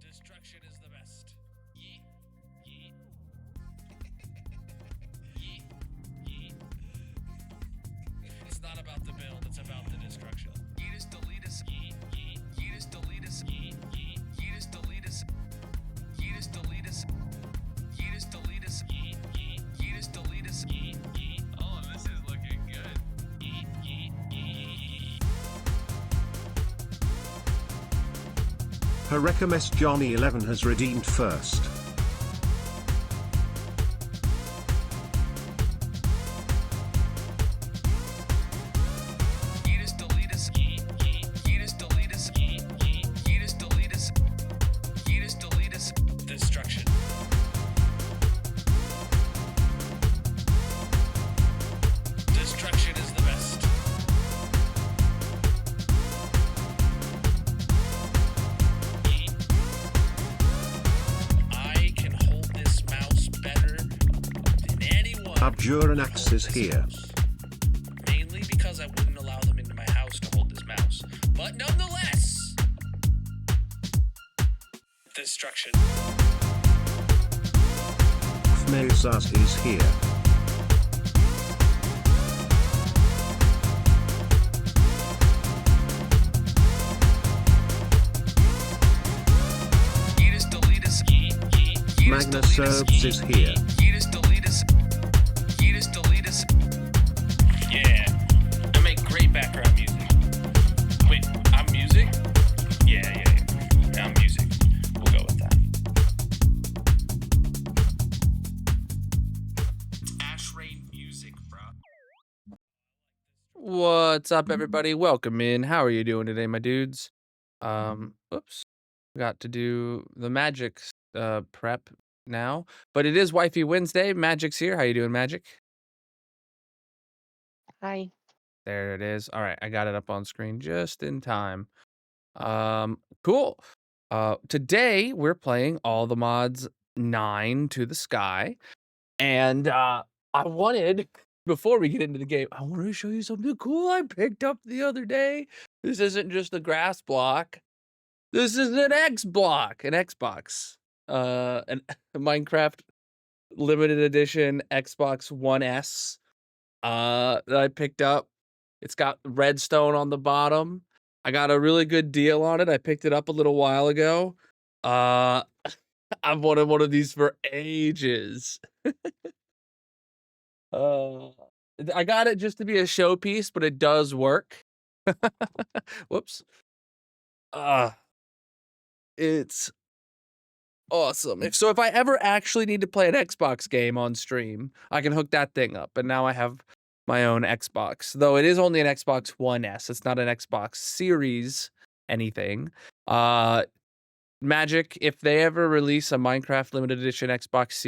Destruction is the best. Yeet. Yeet. Yeet. Yeet. It's not about the build, it's about the destruction. Yeet is delete us. Yeet. Yeet. Yeet is delete us. Yeet. Yeet. Yeet is delete us. Yeet is delete us. Yeet is delete us. Yeet. Yeet. Yeet is delete us. Yeet. Yeet. Oh, this is looking good. Yeet. Yeet. Yeet. Harekemes Johnny 11 has redeemed first. Yeet is delete us. Yeet. Yeet. Yeet is delete us. Yeet. Yeet. Yeet is delete us. Yeet is delete us. Destruction. Destruction is the best. Yeet. I can hold this mouse better than anyone. Abjuranax is here. Mainly because I wouldn't allow them into my house to hold this mouse. But nonetheless, destruction. Phmezas is here. Yeet is delete us. Yeet. Yeet. Yeet is Magna delete us. Serbs is here. Yeet is delete us. Yeet is delete us. Yeah, I make great background music. Wait, I'm music? Yeah, I'm music. We'll go with that. Ash Rain music, bro. What's up, everybody? Welcome in. How are you doing today, my dudes? Oops. Got to do the Magic prep now, but it is Wifey Wednesday. Magic's here. How you doing, Magic? Hi. There it is. All right, I got it up on screen just in time. Cool. Today we're playing All the Mods 9 to the Sky, and I wanted, before we get into the game, I wanted to show you something cool I picked up the other day. This isn't just a grass block. This is an X block, an Xbox, an Minecraft limited edition Xbox One S that I picked up. It's got redstone on the bottom. I got a really good deal on it. I picked it up a little while ago. I've wanted one of these for ages. I got it just to be a showpiece, but it does work. Whoops. It's awesome. So if I ever actually need to play an Xbox game on stream, I can hook that thing up. And now I have my own Xbox, though it is only an Xbox One S. It's not an Xbox Series anything. Magic, if they ever release a Minecraft limited edition Xbox